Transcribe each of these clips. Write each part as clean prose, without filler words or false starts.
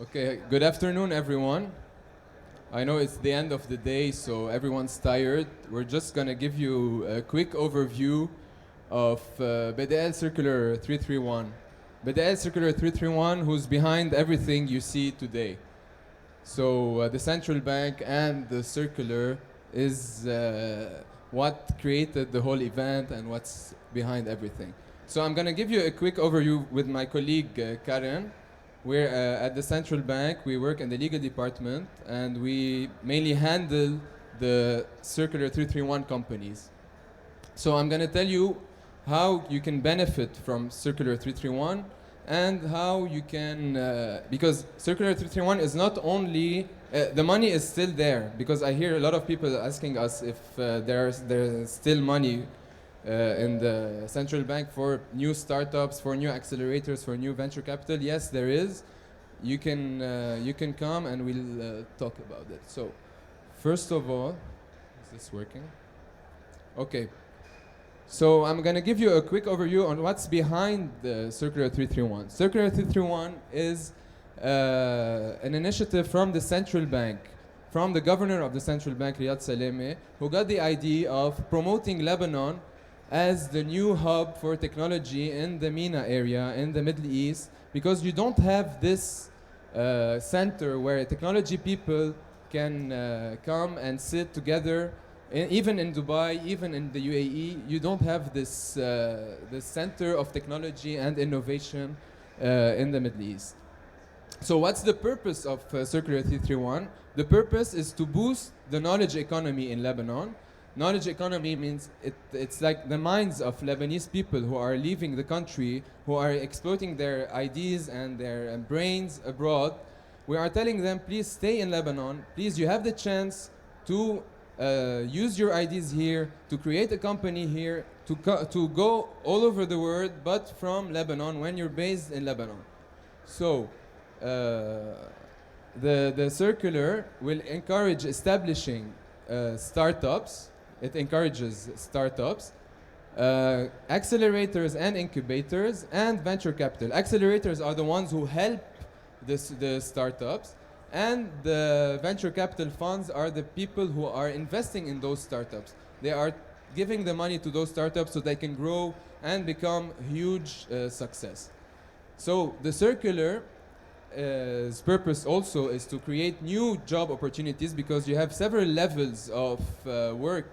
Okay, good afternoon, everyone. I know it's the end of the day, so everyone's tired. We're just gonna give you a quick overview of BDL Circular 331. BDL Circular 331, who's behind everything you see today. So the central bank and the circular is what created the whole event and what's behind everything. So I'm gonna give you a quick overview with my colleague Karen. We're at the central bank. We work in the legal department, and we mainly handle the Circular 331 companies. So I'm gonna tell you how you can benefit from Circular 331 and how you can, because Circular 331 is not only, the money is still there, because I hear a lot of people asking us if there's still money in the central bank for new startups, for new accelerators, for new venture capital. Yes, there is. You can come and we'll talk about it. So, first of all, is this working? Okay. So I'm going to give you a quick overview on what's behind the Circular 331. Circular 331 is an initiative from the central bank, from the governor of the central bank, Riyad Saleh, who got the idea of promoting Lebanon as the new hub for technology in the MENA area, in the Middle East, because you don't have this center where technology people can come and sit together. Even in Dubai, even in the UAE, you don't have this center of technology and innovation in the Middle East. So what's the purpose of Circular 331? The purpose is to boost the knowledge economy in Lebanon. Knowledge economy means it's like the minds of Lebanese people who are leaving the country, who are exploiting their ideas and their brains abroad. We are telling them, please stay in Lebanon. Please, you have the chance to use your ideas here, to create a company here, to go all over the world, but from Lebanon when you're based in Lebanon. So the circular will encourage establishing startups. It encourages startups, accelerators and incubators, and venture capital. Accelerators are the ones who help the startups, and the venture capital funds are the people who are investing in those startups. They are giving the money to those startups so they can grow and become huge success. So the circular purpose also is to create new job opportunities, because you have several levels of work,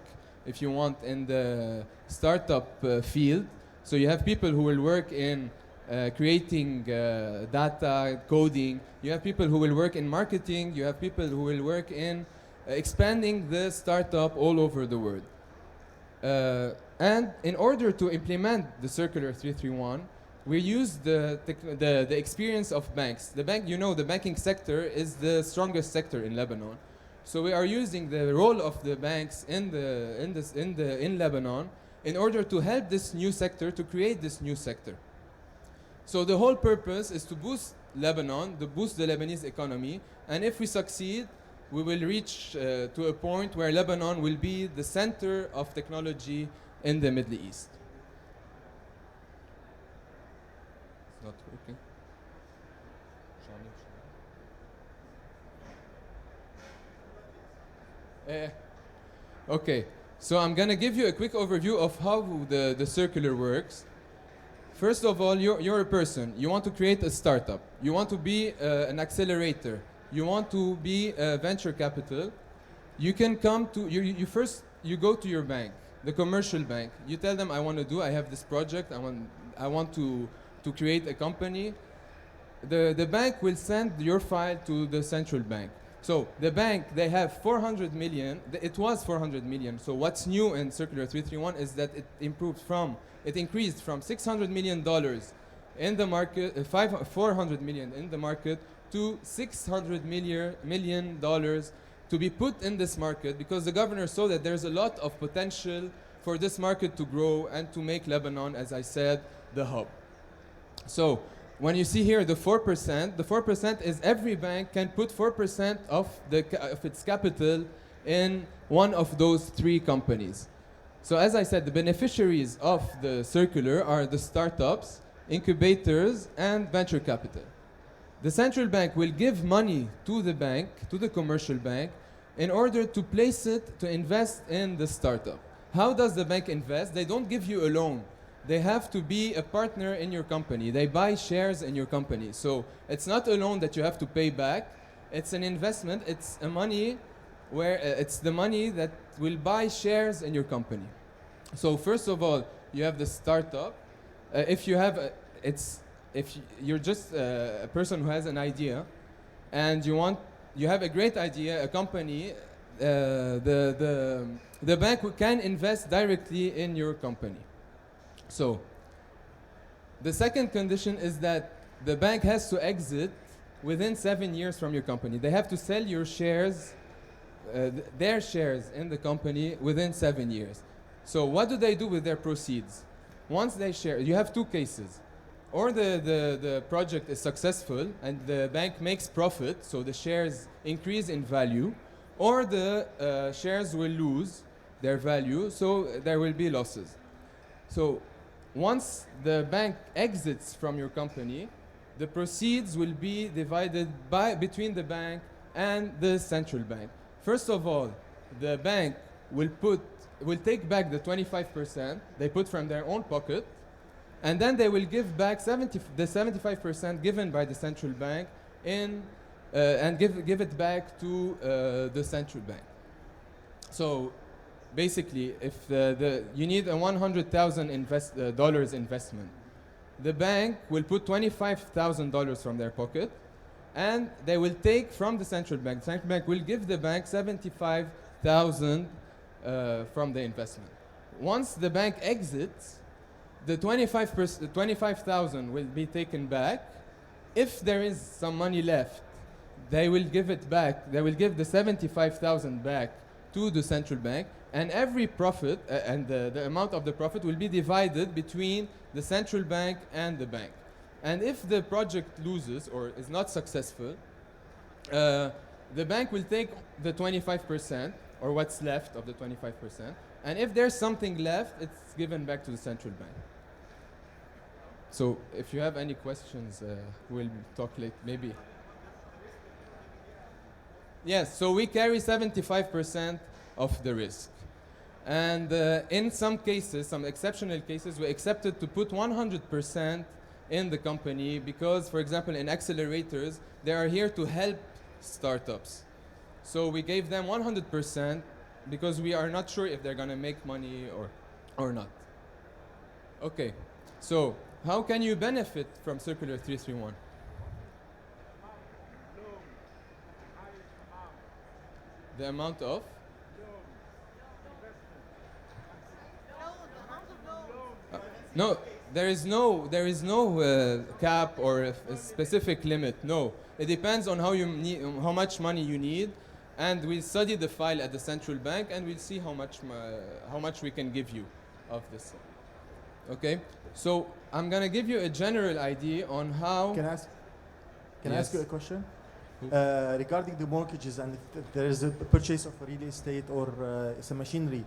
if you want, in the startup field. So you have people who will work in creating data, coding. You have people who will work in marketing. You have people who will work in expanding the startup all over the world. And in order to implement the Circular 331, we use the experience of banks. The banking sector is the strongest sector in Lebanon. So we are using the role of the banks in Lebanon in order to help this new sector, to create this new sector. So the whole purpose is to boost Lebanon, to boost the Lebanese economy, and if we succeed, we will reach to a point where Lebanon will be the center of technology in the Middle East. It's not working. Okay, so I'm gonna give you a quick overview of how the circular works. First of all, you're a person. You want to create a startup. You want to be an accelerator. You want to be a venture capital. You can come to you go to your bank, the commercial bank. You tell them, I have this project. I want to create a company. The bank will send your file to the central bank. So the bank, they have 400 million. It was 400 million. So what's new in Circular 331 is that it increased from $600 million in the market, 400 million in the market, to $600 million to be put in this market, because the governor saw that there's a lot of potential for this market to grow and to make Lebanon, as I said, the hub. So when you see here the 4% is every bank can put 4% of its capital in one of those three companies. So as I said, the beneficiaries of the circular are the startups, incubators, and venture capital. The central bank will give money to the bank, to the commercial bank, in order to place it to invest in the startup. How does the bank invest? They don't give you a loan. They have to be a partner in your company. They buy shares in your company. So it's not a loan that you have to pay back. It's an investment. It's a money where it's the money that will buy shares in your company. So first of all, you have the startup. If you have, you're just a person who has an idea, and you have a great idea, a company, the bank can invest directly in your company. So the second condition is that the bank has to exit within 7 years from your company. They have to sell your shares, their shares in the company within 7 years. So what do they do with their proceeds? Once they share, you have two cases. Or the project is successful and the bank makes profit, so the shares increase in value, or the shares will lose their value, so there will be losses. So once the bank exits from your company, the proceeds will be divided between the bank and the central bank. First of all, the bank will take back the 25% they put from their own pocket, and then they will give back the 75% given by the central bank and give it back to the central bank. So basically, if you need a $100,000 investment, the bank will put $25,000 from their pocket, and they will take from the central bank. The central bank will give the bank $75,000 from the investment. Once the bank exits, the 25,000 will be taken back. If there is some money left, they will give it back. They will give the 75,000 back to the central bank, and every profit and the amount of the profit will be divided between the central bank and the bank. And if the project loses or is not successful, the bank will take the 25% or what's left of the 25%, and if there's something left, it's given back to the central bank. So if you have any questions, we'll talk later, maybe. Yes, so we carry 75% of the risk. And in some cases, some exceptional cases, we accepted to put 100% in the company because, for example, in accelerators, they are here to help startups. So we gave them 100% because we are not sure if they're going to make money or not. Okay, so how can you benefit from Circular 331? The amount of? No, there is no cap or a specific limit. No, it depends on how much money you need, and we'll study the file at the central bank, and we'll see how much we can give you of this. Okay, so I'm gonna give you a general idea on how. Can I ask you a question? Regarding the mortgages, and if there is a purchase of a real estate or some machinery,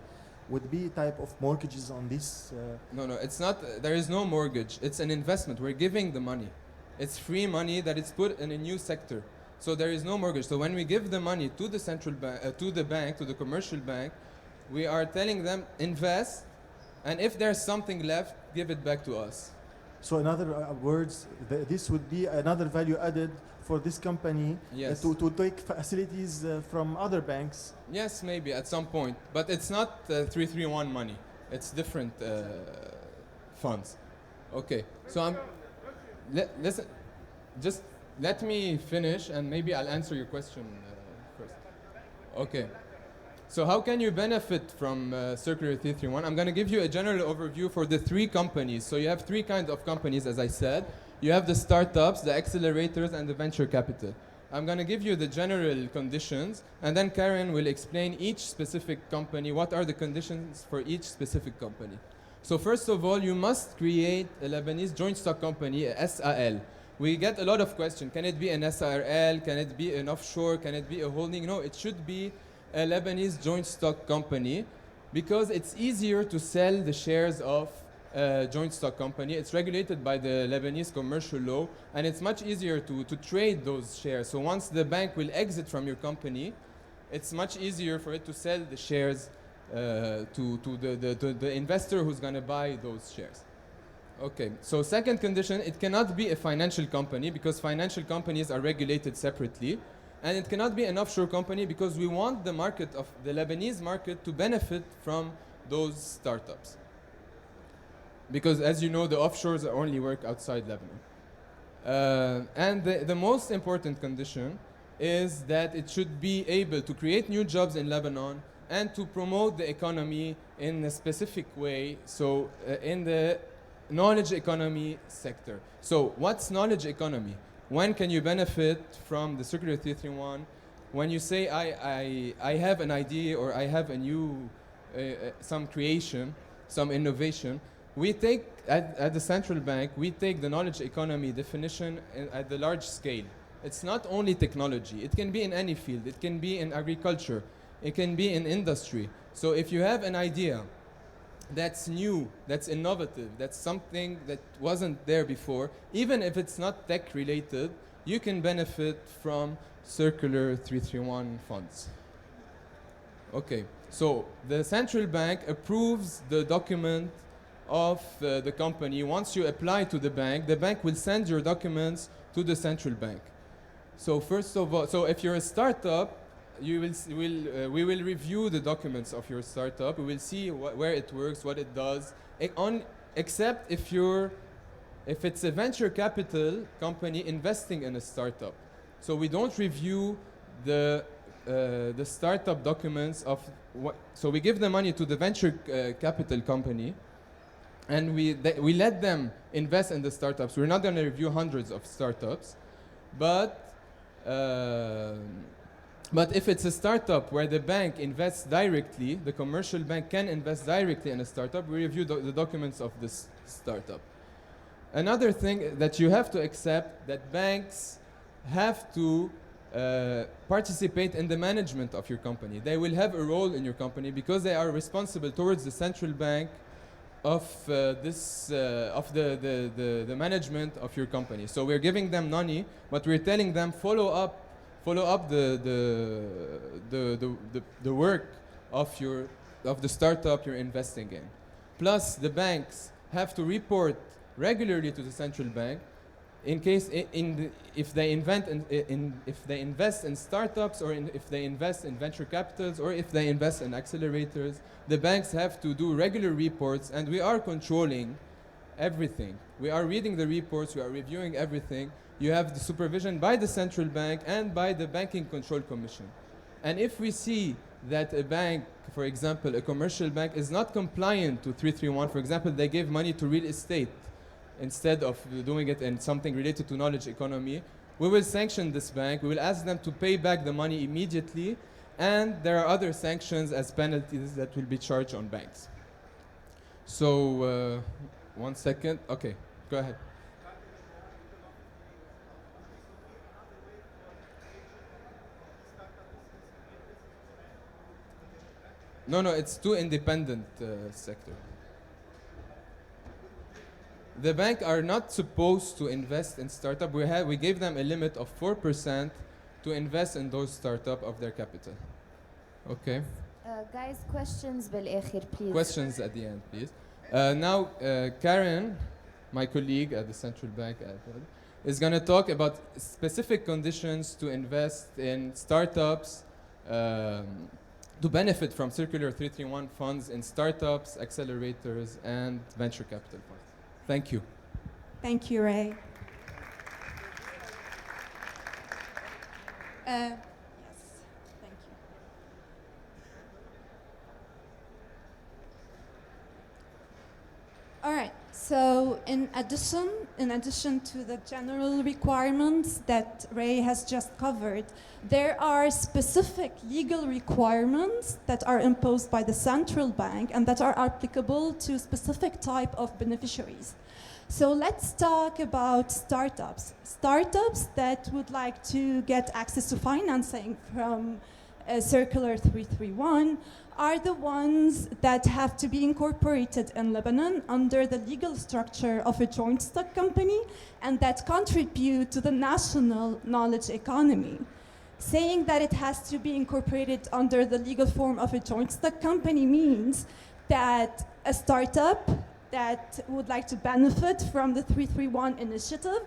would be type of mortgages on this? No, it's not. There is no mortgage. It's an investment. We're giving the money. It's free money that is put in a new sector. So there is no mortgage. So when we give the money to the central bank, to the bank, to the commercial bank, we are telling them invest, and if there's something left, give it back to us. So in other words, this would be another value added for this company. Yes. To take facilities from other banks. Yes, maybe at some point, but it's not 331 money. It's different funds. Okay, so listen, just let me finish, and maybe I'll answer your question first. Okay. So how can you benefit from Circular 331? I'm going to give you a general overview for the three companies. So you have three kinds of companies, as I said. You have the startups, the accelerators, and the venture capital. I'm going to give you the general conditions, and then Karen will explain each specific company, what are the conditions for each specific company. So first of all, you must create a Lebanese joint stock company, a SAL. We get a lot of questions. Can it be an SRL? Can it be an offshore? Can it be a holding? No, it should be a Lebanese joint stock company because it's easier to sell the shares of joint stock company. It's regulated by the Lebanese commercial law, and it's much easier to trade those shares. So once the bank will exit from your company, it's much easier for it to sell the shares to the investor who's going to buy those shares. Okay, so second condition, it cannot be a financial company because financial companies are regulated separately. And it cannot be an offshore company because we want the market of the Lebanese market to benefit from those startups. Because as you know, the offshores only work outside Lebanon. And the most important condition is that it should be able to create new jobs in Lebanon and to promote the economy in a specific way, so in the knowledge economy sector. So what's knowledge economy? When can you benefit from the Circular 331? When you say, I have an idea or I have a new, some creation, some innovation, we take, at the central bank, we take the knowledge economy definition at the large scale. It's not only technology. It can be in any field. It can be in agriculture. It can be in industry. So if you have an idea that's new, that's innovative, that's something that wasn't there before, even if it's not tech related, you can benefit from Circular 331 funds. Okay, so the central bank approves the document of the company. Once you apply to the bank will send your documents to the central bank. So first of all, so if you're a startup, we will review the documents of your startup. We will see where it works, what it does, except if it's a venture capital company investing in a startup. So we don't review the startup documents of what. So we give the money to the venture capital company, and we let them invest in the startups. We're not going to review hundreds of startups, but if it's a startup where the bank invests directly, the commercial bank can invest directly in a startup, we review the documents of this startup. Another thing that you have to accept, that banks have to participate in the management of your company. They will have a role in your company because they are responsible towards the central bank of the management of your company. So we're giving them money, but we're telling them follow up the work of the startup you're investing in. Plus, the banks have to report regularly to the central bank in case if they invest in startups or if they invest in venture capitals or if they invest in accelerators. The banks have to do regular reports, and we are controlling everything. We are reading the reports, we are reviewing everything. You have the supervision by the central bank and by the Banking Control Commission. And if we see that a bank, for example, a commercial bank, is not compliant to 331, for example, they gave money to real estate instead of doing it in something related to knowledge economy, we will sanction this bank. We will ask them to pay back the money immediately, and there are other sanctions as penalties that will be charged on banks. So, 1 second. Okay, go ahead. No, it's two independent sector. The bank are not supposed to invest in startup. We gave them a limit of 4% to invest in those startup of their capital. Okay. Guys, questions بالآخر, please. Questions at the end, please. Now, Karen, my colleague at the central bank, is going to talk about specific conditions to invest in startups, to benefit from Circular 331 funds in startups, accelerators, and venture capital funds. Thank you. Thank you, Ray. Yes, thank you. All right, so in addition to the general requirements that Ray has just covered, there are specific legal requirements that are imposed by the central bank and that are applicable to specific type of beneficiaries. So let's talk about startups. Startups that would like to get access to financing from Circular 331 are the ones that have to be incorporated in Lebanon under the legal structure of a joint stock company and that contribute to the national knowledge economy. Saying that it has to be incorporated under the legal form of a joint stock company means that a startup that would like to benefit from the 331 initiative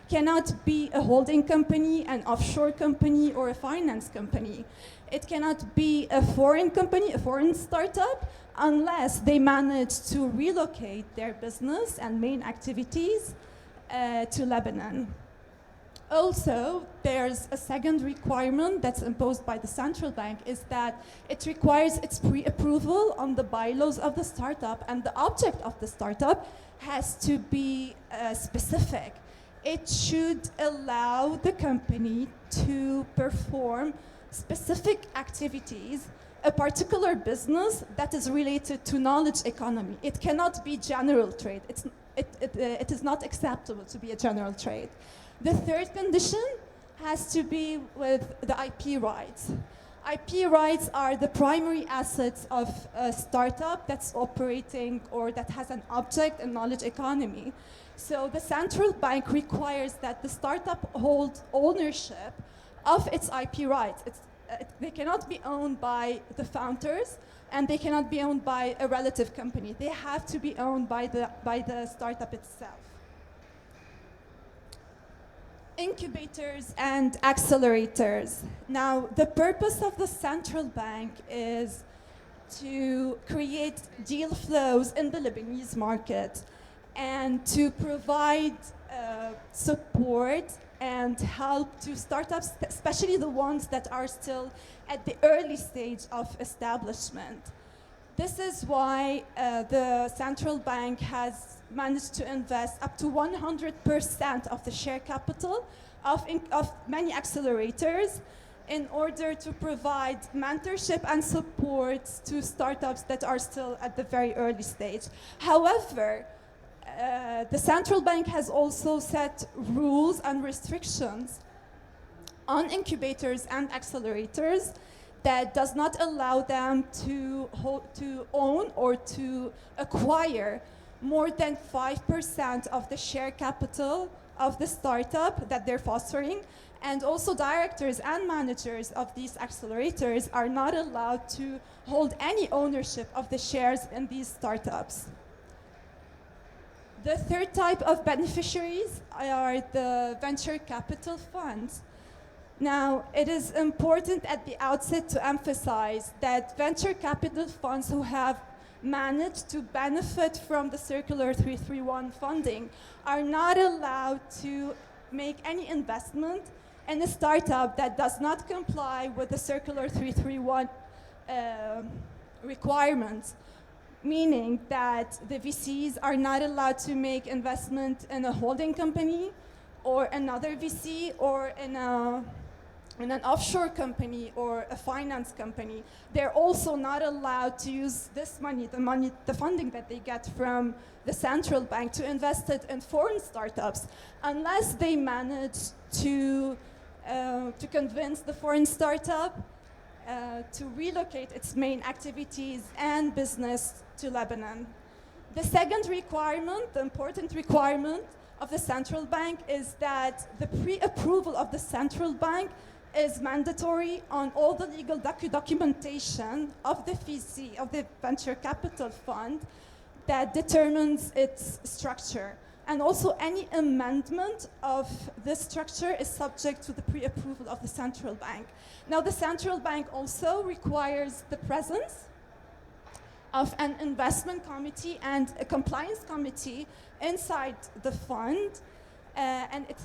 cannot be a holding company, an offshore company, or a finance company. It cannot be a foreign company, a foreign startup, unless they manage to relocate their business and main activities to Lebanon. Also, there's a second requirement that's imposed by the central bank is that it requires its pre-approval on the bylaws of the startup, and the object of the startup has to be specific. It should allow the company to perform specific activities, a particular business that is related to knowledge economy. It cannot be general trade. It is not acceptable to be a general trade. The third condition has to be with the IP rights. IP rights are the primary assets of a startup that's operating or that has an object in knowledge economy. So the central bank requires that the startup hold ownership of its IP rights. They cannot be owned by the founders, and they cannot be owned by a relative company. They have to be owned by the startup itself. Incubators and accelerators. Now, the purpose of the central bank is to create deal flows in the Lebanese market and to provide support and help to startups, especially the ones that are still at the early stage of establishment. This is why the central bank has managed to invest up to 100% of the share capital of many accelerators in order to provide mentorship and support to startups that are still at the very early stage. However, the central bank has also set rules and restrictions on incubators and accelerators that does not allow them to own or to acquire more than 5% of the share capital of the startup that they're fostering. And also directors and managers of these accelerators are not allowed to hold any ownership of the shares in these startups. The third type of beneficiaries are the venture capital funds. Now, it is important at the outset to emphasize that venture capital funds who have managed to benefit from the Circular 331 funding are not allowed to make any investment in a startup that does not comply with the Circular 331 requirements, meaning that the VCs are not allowed to make investment in a holding company or another VC or in an offshore company or a finance company. They're also not allowed to use this money, the funding that they get from the central bank, to invest it in foreign startups unless they manage to convince the foreign startup to relocate its main activities and business to Lebanon. The second requirement, the important requirement of the central bank, is that the pre-approval of the central bank is mandatory on all the legal documentation of the VC, of the venture capital fund, that determines its structure. And also any amendment of this structure is subject to the pre-approval of the central bank. Now, the central bank also requires the presence of an investment committee and a compliance committee inside the fund.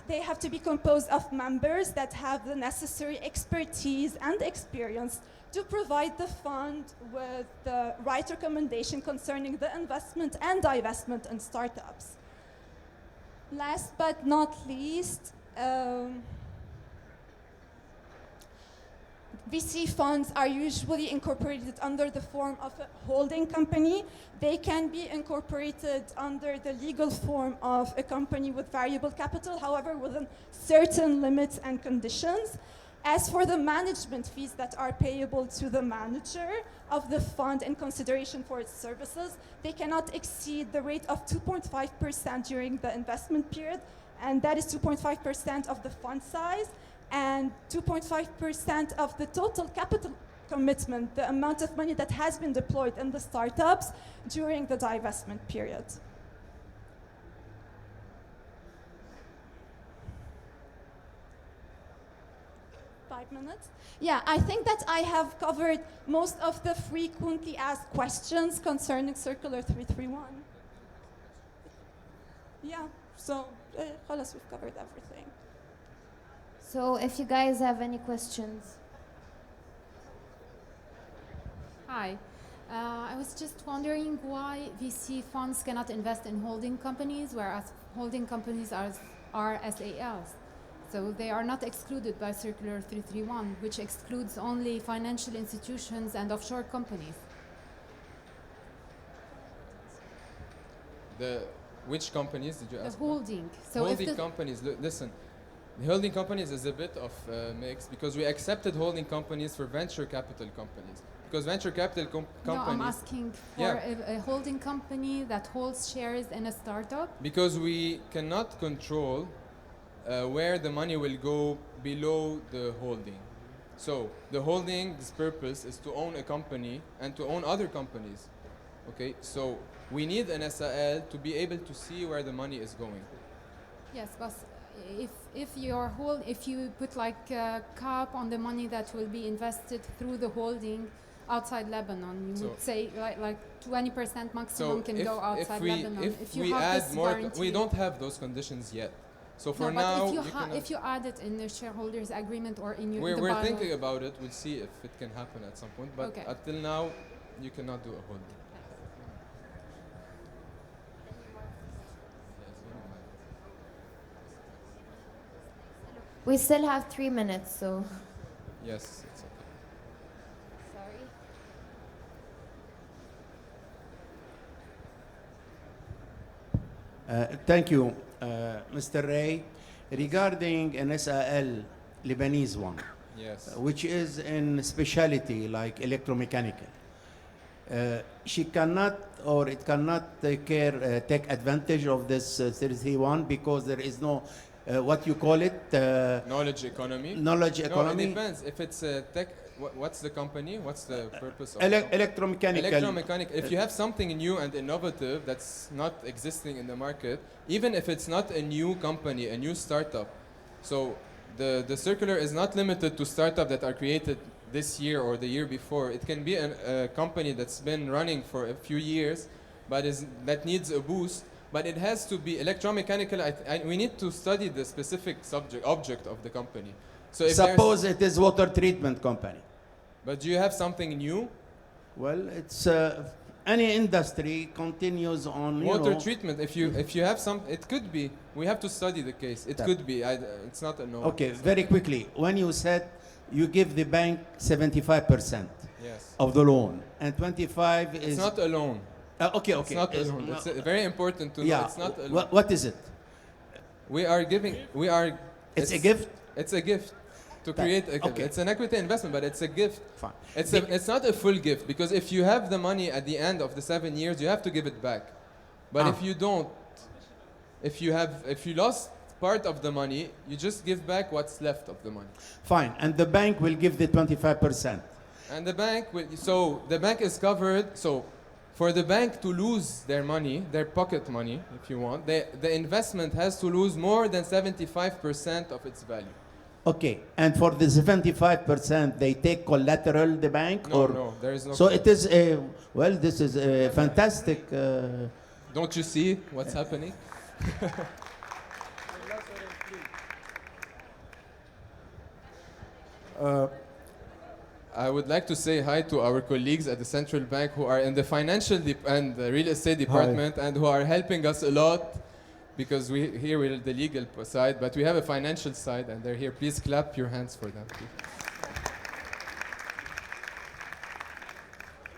They have to be composed of members that have the necessary expertise and experience to provide the fund with the right recommendation concerning the investment and divestment in startups. Last but not least, VC funds are usually incorporated under the form of a holding company. They can be incorporated under the legal form of a company with variable capital, however, within certain limits and conditions. As for the management fees that are payable to the manager of the fund in consideration for its services, they cannot exceed the rate of 2.5% during the investment period, and that is 2.5% of the fund size and 2.5% of the total capital commitment, the amount of money that has been deployed in the startups during the divestment period. Minutes. Yeah, I think that I have covered most of the frequently asked questions concerning Circular 331. Yeah, so خلاص, we've covered everything. So if you guys have any questions. Hi. I was just wondering why VC funds cannot invest in holding companies, whereas holding companies are SALs. So they are not excluded by Circular 331, which excludes only financial institutions and offshore companies. Which companies did you ask? The holding. So holding companies, listen, the holding companies is a bit of a mix because we accepted holding companies for venture capital companies. Because venture capital companies... No, I'm asking for a holding company that holds shares in a startup. Because we cannot control where the money will go below the holding. So the holding's purpose is to own a company and to own other companies. Okay, so we need an SAL to be able to see where the money is going. Yes, but if you put like a cap on the money that will be invested through the holding outside Lebanon, you would say like 20% maximum can go outside Lebanon. If we add more, we don't have those conditions yet. So for now, if you add it in the shareholders agreement or in your we're thinking about it. We'll see if it can happen at some point. But until now, you cannot do a holding. We still have 3 minutes, so. Yes, it's okay. Sorry. Thank you, Mr. Ray. Regarding an SAL Lebanese one, yes, which is in specialty like electromechanical, she cannot or it cannot take advantage of this 331 because there is no what you call it knowledge economy. Knowledge economy. No, it depends. If it's a tech, what's the company? What's the purpose of electromechanical? Electromechanical. If you have something new and innovative that's not existing in the market, even if it's not a new company, a new startup, so the circular is not limited to startups that are created this year or the year before. It can be a company that's been running for a few years, but that needs a boost. But it has to be electromechanical. We need to study the specific object of the company. So if suppose it is water treatment company. But do you have something new? Well, it's any industry continues on water treatment. If you have some, it could be. We have to study the case. It could be. It's not a no. Okay, very quickly. When you said you give the bank 75% of the loan and 25 is... It's not a loan. Okay. It's not a loan. It's very important to know. It's not a loan. What is it? We are giving. It's a gift? It's a gift. To create a gift. It's an equity investment, but it's a gift. Fine. It's not a full gift because if you have the money at the end of the 7 years, you have to give it back. But if you don't, if you lost part of the money, you just give back what's left of the money. Fine. And the bank will give the 25%. And the bank will. So the bank is covered. So for the bank to lose their money, their pocket money, if you want, the investment has to lose more than 75% of its value. Okay, and for the 75%, they take collateral, the bank? No, there is no. So it is a, well, this is a fantastic... Don't you see what's happening? I would like to say hi to our colleagues at the central bank who are in the financial and the real estate department and who are helping us a lot. Because we're the legal side, but we have a financial side, and they're here. Please clap your hands for them. Please.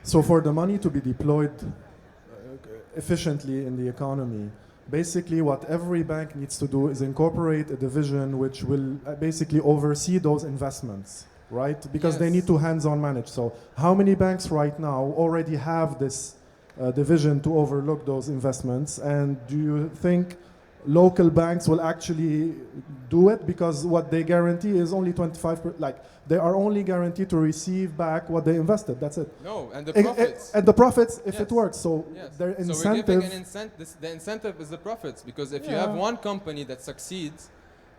So for the money to be deployed efficiently in the economy, basically what every bank needs to do is incorporate a division which will basically oversee those investments, right? Because they Yes. need to hands-on manage. So how many banks right now already have this division to overlook those investments? And do you think local banks will actually do it? Because what they guarantee is only 25%, like they are only guaranteed to receive back what they invested, that's it. No, and the profits. And the profits if Yes. it works, so Yes. their So we're incentive. giving an incentive. The incentive is the profits, because if you Yeah. have one company that succeeds,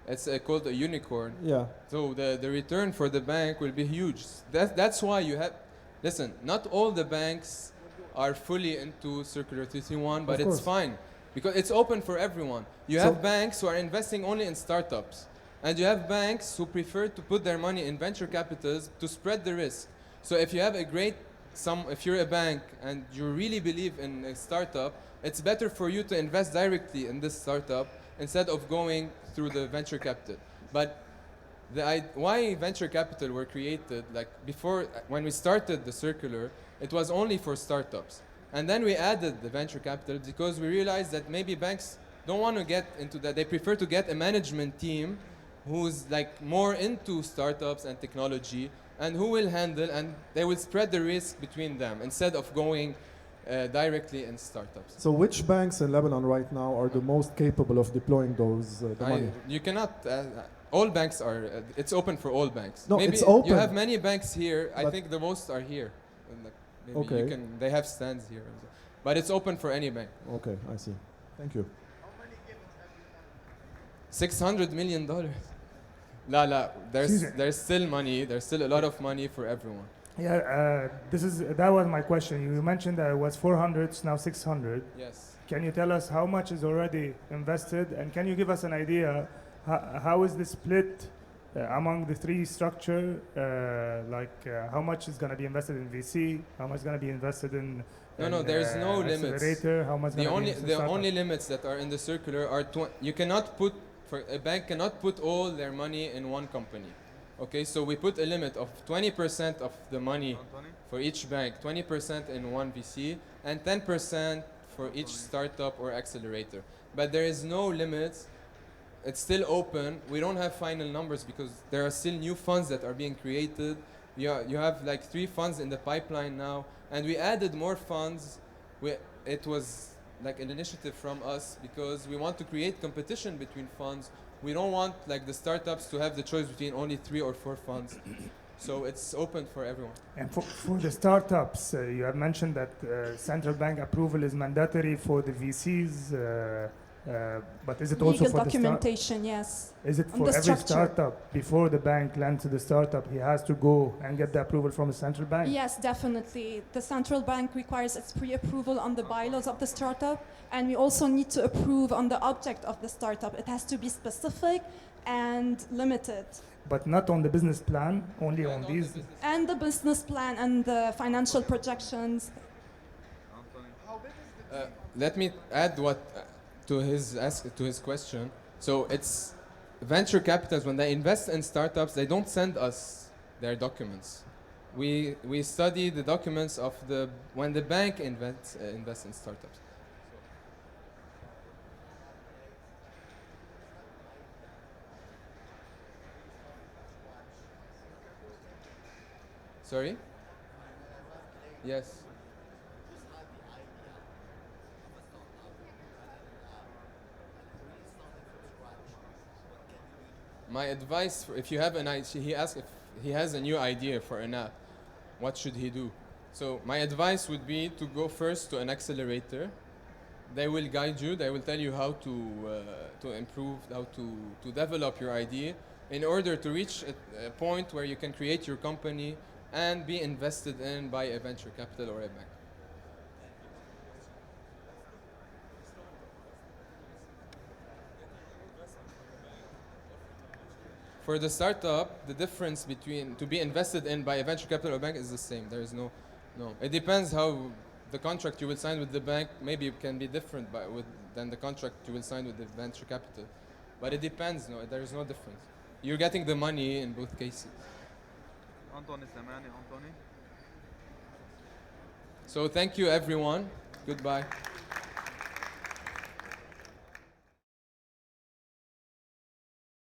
it's called a unicorn. Yeah. So the return for the bank will be huge. That's why you have. Listen, not all the banks are fully into Circular 331, but Of it's course. fine because it's open for everyone. You So- have banks who are investing only in startups, and you have banks who prefer to put their money in venture capitals to spread the risk. So if you have a if you're a bank and you really believe in a startup, it's better for you to invest directly in this startup instead of going through the venture capital. But why venture capital were created, like before, when we started the circular, it was only for startups. And then we added the venture capital because we realized that maybe banks don't want to get into that. They prefer to get a management team who's like more into startups and technology and who will handle, and they will spread the risk between them instead of going directly in startups. So which banks in Lebanon right now are the most capable of deploying those the money? You cannot. All banks are. It's open for all banks. No, maybe it's open. You have many banks here. I But- think the most are here. And like maybe Okay. you can. They have stands here, but it's open for any bank. Okay, I see. Thank you. $600 million. La, Excuse me. there's still money. There's still a lot of money for everyone. Yeah, that was my question. You mentioned that it was 400, it's now 600. Yes. Can you tell us how much is already invested, and can you give us an idea how is the split among the three structure? How much is going to be invested in VC? How much is going to be invested in? No, there's no limits. Accelerator? How much? The only limits that are in the circular are you cannot put, for a bank cannot put all their money in one company. Okay, so we put a limit of 20% of the money for each bank, 20% in one VC, and 10% for each startup or accelerator. But there is no limits. It's still open. We don't have final numbers because there are still new funds that are being created. You have like 3 funds in the pipeline now, and we added more funds. It was like an initiative from us because we want to create competition between funds. We don't want like the startups to have the choice between only 3 or 4 funds. So it's open for everyone. And for the startups, you have mentioned that central bank approval is mandatory for the VCs. But is it also Legal for documentation, yes. Is it On for the every structure. startup before the bank lends to the startup, he has to go and get the approval from the central bank? Yes, definitely. The central bank requires its pre-approval on the bylaws of the startup, and we also need to approve on the object of the startup. It has to be specific and limited. But not on the business plan, only on these. And the business plan and the financial projections. Let me add to his question. So it's venture capitals, when they invest in startups, they don't send us their documents. We study the documents of when the bank invests in startups. Sorry? Yes. My advice, if you have an idea, he asked if he has a new idea for an app, what should he do? So my advice would be to go first to an accelerator. They will guide you. They will tell you how to improve, how to develop your idea in order to reach a point where you can create your company and be invested in by a venture capital or a bank. For the startup, the difference between to be invested in by a venture capital or bank is the same. There is no. It depends how the contract you will sign with the bank. Maybe it can be different than the contract you will sign with the venture capital. But it depends. No, there is no difference. You're getting the money in both cases. So thank you, everyone. Goodbye.